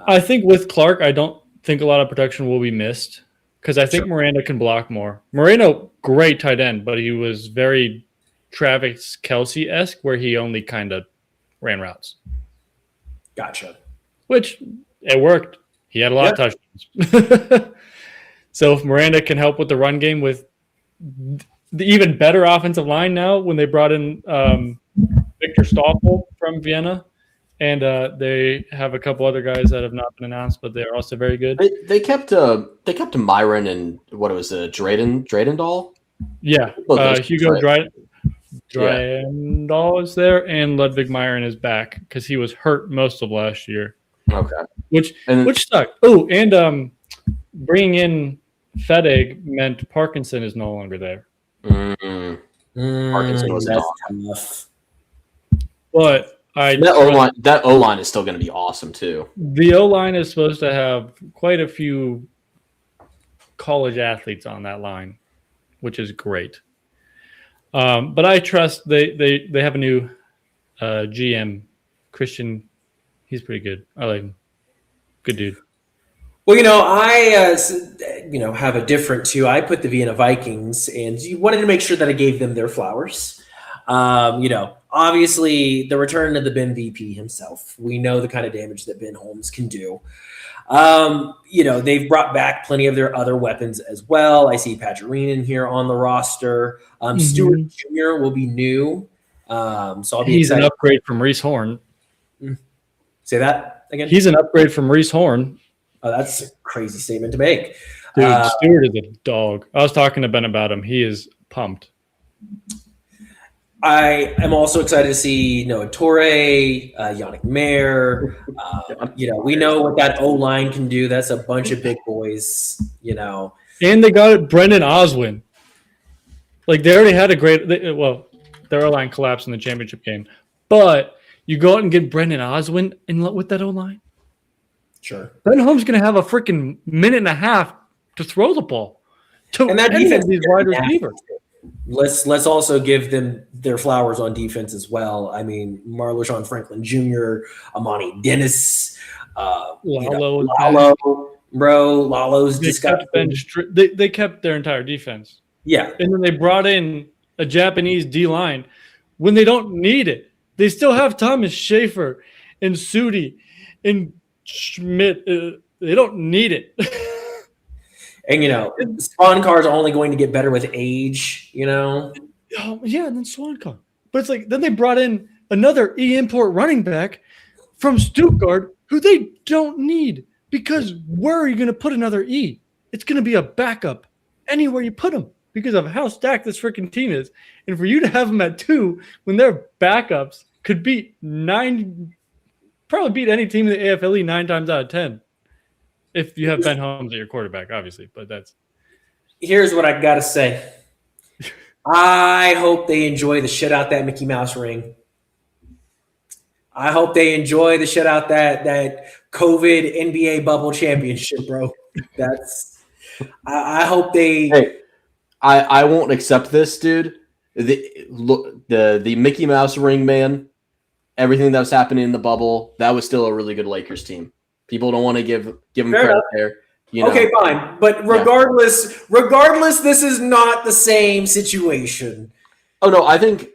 I think with Clark, I don't think a lot of production will be missed because I think Miranda can block more. Moreno, great tight end, but he was very Travis Kelce-esque where he only kind of ran routes. Gotcha. Which, it worked. He had a lot of touchdowns. So if Miranda can help with the run game with the even better offensive line now when they brought in Victor Stoffel from Vienna, and they have a couple other guys that have not been announced, but they are also very good. They kept Myron and what was it, Dreidendahl? Yeah, Hugo Dreidendahl is there, and Ludwig Myron is back because he was hurt most of last year. Okay, which sucked. Oh, and bringing in Fedig meant Parkinson is no longer there. Parkinson was tough. But that O-line is still going to be awesome too. The O-line is supposed to have quite a few college athletes on that line, which is great. But I trust they have a new GM, Christian. He's pretty good. I like him. Good dude. Well, you know, I have a different too. I put the Vienna Vikings, and you wanted to make sure that I gave them their flowers. Obviously, the return of the Ben VP himself. We know the kind of damage that Ben Holmes can do. They've brought back plenty of their other weapons as well. I see Pajarinen here on the roster. Stewart Jr. will be new, so I'll be He's excited. An upgrade from Reese Horn. Say that again? He's an upgrade from Reese Horn. Oh, that's a crazy statement to make. Dude, Stewart is a dog. I was talking to Ben about him. He is pumped. I am also excited to see Noah Torre, Yannick Mayer. We know what that O line can do. That's a bunch of big boys. And they got Brendan Oswin. Like they already had a great. Their O line collapsed in the championship game, but you go out and get Brendan Oswin and with that O line. Sure. Ben Holmes going to have a freaking minute and a half to throw the ball to And that any defense of these wide receivers. Let's also give them their flowers on defense as well. I mean, Marlon Franklin Jr., Amani Dennis, Lalo, bro. Lalo's disgusting. They kept their entire defense. Yeah. And then they brought in a Japanese D-line when they don't need it. They still have Thomas Schaefer and Sudi and Schmidt. They don't need it. And, Spawn cars are only going to get better with age, Oh, yeah, and then Swan car. But it's like, then they brought in another E-import running back from Stuttgart who they don't need because where are you going to put another E? It's going to be a backup anywhere you put him because of how stacked this freaking team is. And for you to have them at 2 when their backups could probably beat any team in the AFLE 9 times out of 10. If you have Ben Holmes at your quarterback, obviously, but here's what I gotta say. I hope they enjoy the shit out that Mickey Mouse ring. I hope they enjoy the shit out that COVID NBA bubble championship, bro. I hope they. Hey, I won't accept this, dude. The Mickey Mouse ring, man. Everything that was happening in the bubble, that was still a really good Lakers team. People don't want to give them Fair credit enough. there. Okay, fine. But regardless, this is not the same situation. Oh no, I think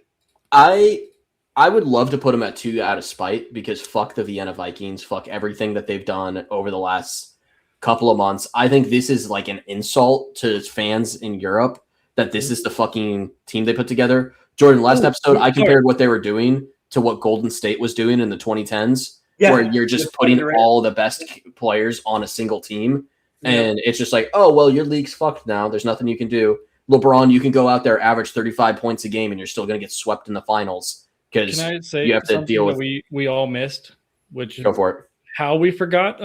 I would love to put them at 2 out of spite because fuck the Vienna Vikings, fuck everything that they've done over the last couple of months. I think this is like an insult to fans in Europe that this is the fucking team they put together. Jordan, last episode I compared what they were doing to what Golden State was doing in the 2010s. Where you're just putting all the best players on a single team. And it's just like, oh, well, your league's fucked now. There's nothing you can do. LeBron, you can go out there, average 35 points a game, and you're still going to get swept in the finals because you have to deal with we all missed, which go for it. How we forgot.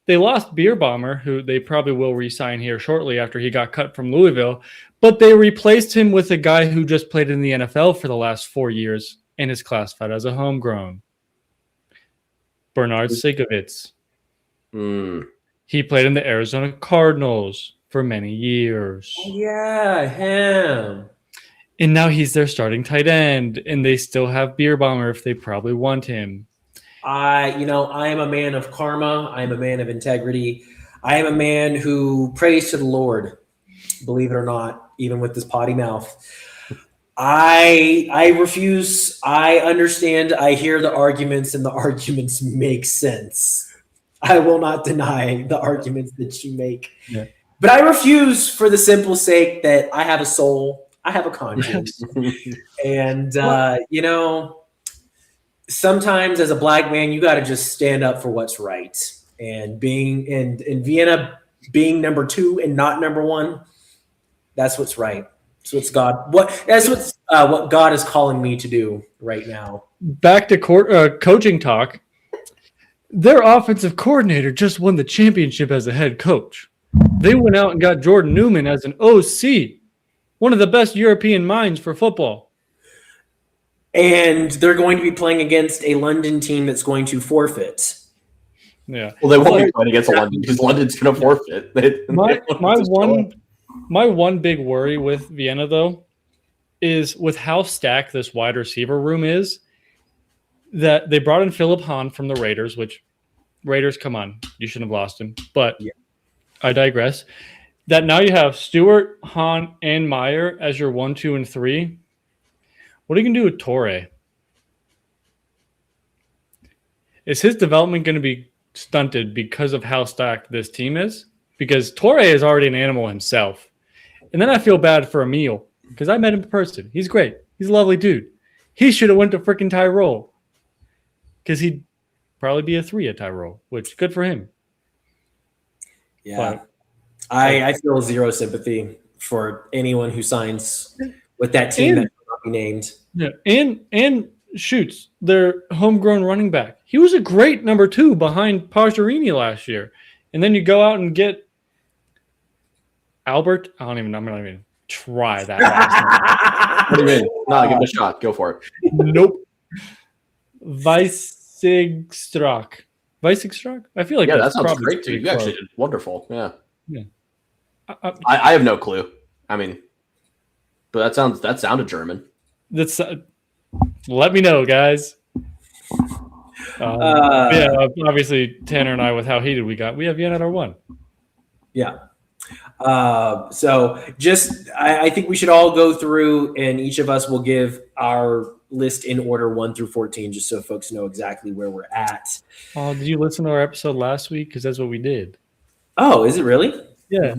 They lost Beer Bomber, who they probably will re-sign here shortly after he got cut from Louisville, but they replaced him with a guy who just played in the NFL for the last 4 years and is classified as a homegrown. Bernard Sigovitz. He played in the Arizona Cardinals for many years. Yeah, him. And now he's their starting tight end, and they still have Beer Bomber if they probably want him. I am a man of karma. I am a man of integrity. I am a man who prays to the Lord, believe it or not, even with this potty mouth. I refuse. I understand. I hear the arguments, and the arguments make sense. I will not deny the arguments that you make. Yeah. But I refuse for the simple sake that I have a soul. I have a conscience. And, sometimes as a black man, you got to just stand up for what's right. And being in Vienna, being number 2 and not number 1, that's what's right. That's what God is calling me to do right now. Back to coaching talk. Their offensive coordinator just won the championship as a head coach. They went out and got Jordan Newman as an OC, one of the best European minds for football. And they're going to be playing against a London team that's going to forfeit. Yeah. Well, they won't be playing against London because London's going to forfeit. My one big worry with Vienna, though, is with how stacked this wide receiver room is, that they brought in Philip Hahn from the Raiders, which Raiders, come on, you shouldn't have lost him. But I digress. That now you have Stewart, Hahn, and Meyer as your 1, 2, and 3. What are you going to do with Torre? Is his development going to be stunted because of how stacked this team is? Because Torre is already an animal himself. And then I feel bad for Emil because I met him in person. He's great. He's a lovely dude. He should have went to freaking Tyrol because he'd probably be a 3 at Tyrol, which good for him. Yeah. I feel zero sympathy for anyone who signs with that team that's not be named. Yeah, and Shoots, their homegrown running back. He was a great number 2 behind Pajarini last year. And then you go out and get Albert. I'm not even try that last What do you mean? No, give it a shot. Go for it. name. Nope. Weissigstrak. I feel like That sounds probably great too. pretty You actually close. did wonderful. Yeah. Yeah. I have no clue. I mean, but that sounded German. That's let me know, guys. Yeah, obviously Tanner and I, with how heated we got, we have Yen at our 1. Yeah. So I think we should all go through, and each of us will give our list in order 1 through 14, just so folks know exactly where we're at. Oh, did you listen to our episode last week? Because that's what we did. Oh, is it really? Yeah.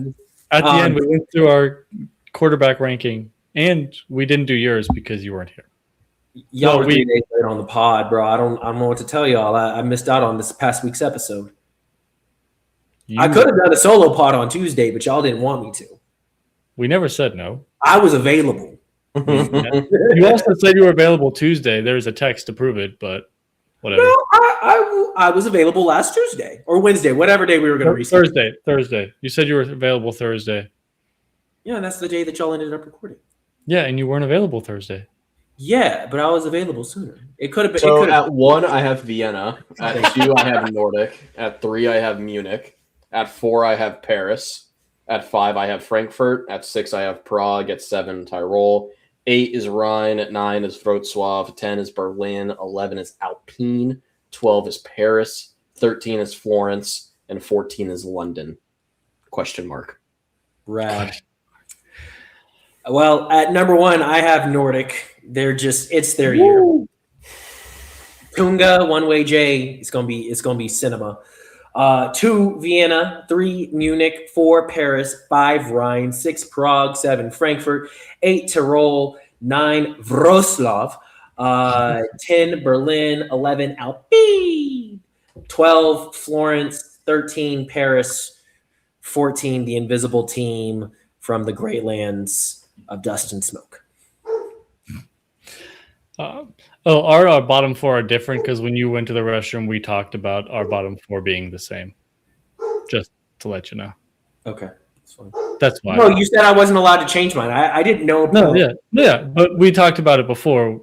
At the end, we went through our quarterback ranking, and we didn't do yours because you weren't here. Y'all No, were 3 days late on the pod, bro. I don't know what to tell y'all. I missed out on this past week's episode. I could have done a solo pod on Tuesday, but y'all didn't want me to. We never said no. I was available. You also said you were available Tuesday. There's a text to prove it, but whatever. No, I was available last Tuesday or Wednesday, whatever day we were going to reset. Thursday. You said you were available Thursday. Yeah, that's the day that y'all ended up recording. Yeah, and you weren't available Thursday. Yeah, but I was available sooner. It could have been. So at 1, I have Vienna. At 2, I have Nordic. At 3, I have Munich. At 4, I have Paris. At 5, I have Frankfurt. At 6, I have Prague. At 7, Tyrol. 8 is Rhine. At 9 is Wrocław. 10 is Berlin. 11 is Alpine. 12 is Paris. 13 is Florence. And 14 is London. Question mark. Rad. Well, at number 1, I have Nordic. It's their year. Tunga, one-way J. It's gonna be cinema. 2 Vienna, 3 Munich, 4 Paris, 5 Rhine, 6 Prague, 7 Frankfurt, 8 Tyrol, 9 Wrocław, 10 Berlin, 11 Alpine, 12 Florence, 13 Paris, 14 the invisible team from the great lands of dust and smoke. Our bottom 4 are different because when you went to the restroom, we talked about our bottom 4 being the same. Just to let you know. Okay, that's fine. That's why. No, you said I wasn't allowed to change mine. I didn't know. No, yeah, but we talked about it before.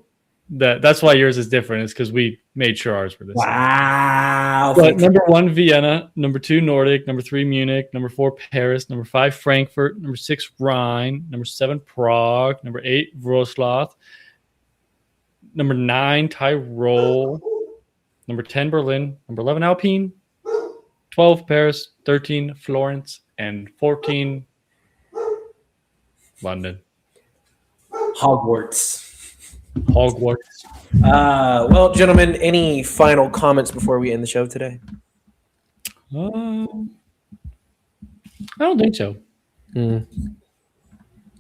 That's why yours is different. Is because we made sure ours were the same. Wow. But number 1, Vienna. Number 2, Nordic. Number 3, Munich. Number 4, Paris. Number 5, Frankfurt. Number 6, Rhine. Number 7, Prague. Number 8, Wrocław. Number 9, Tyrol. Number 10, Berlin. Number 11, Alpine. 12, Paris. 13, Florence. And 14, London. Hogwarts. Hogwarts. Well, gentlemen, any final comments before we end the show today? I don't think so.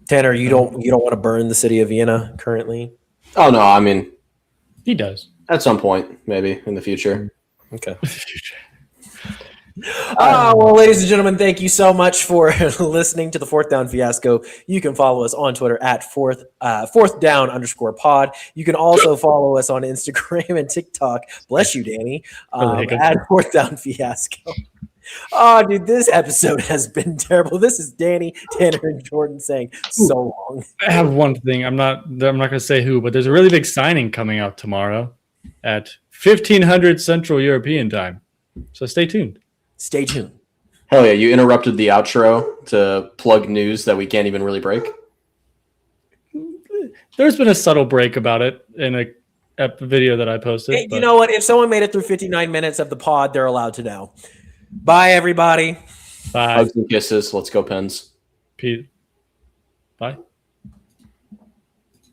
Tanner, you don't want to burn the city of Vienna currently? Oh, no. I mean, He does. at some point, maybe in the future. Okay. Well, ladies and gentlemen, thank you so much for listening to the Fourth Down Fiasco. You can follow us on Twitter at fourth down_pod. You can also follow us on Instagram and TikTok. Bless you, Danny. At Fourth Down Fiasco. Oh, dude, this episode has been terrible. This is Danny, Tanner, and Jordan saying so long. I have one thing. I'm not going to say who, but there's a really big signing coming out tomorrow at 1500 Central European time. So stay tuned. Stay tuned. Hell yeah, you interrupted the outro to plug news that we can't even really break. There's been a subtle break about it in a video that I posted. Hey, you know what? If someone made it through 59 minutes of the pod, they're allowed to know. Bye, everybody. Bye. Hugs and kisses. Let's go, Pens. Pete. Bye.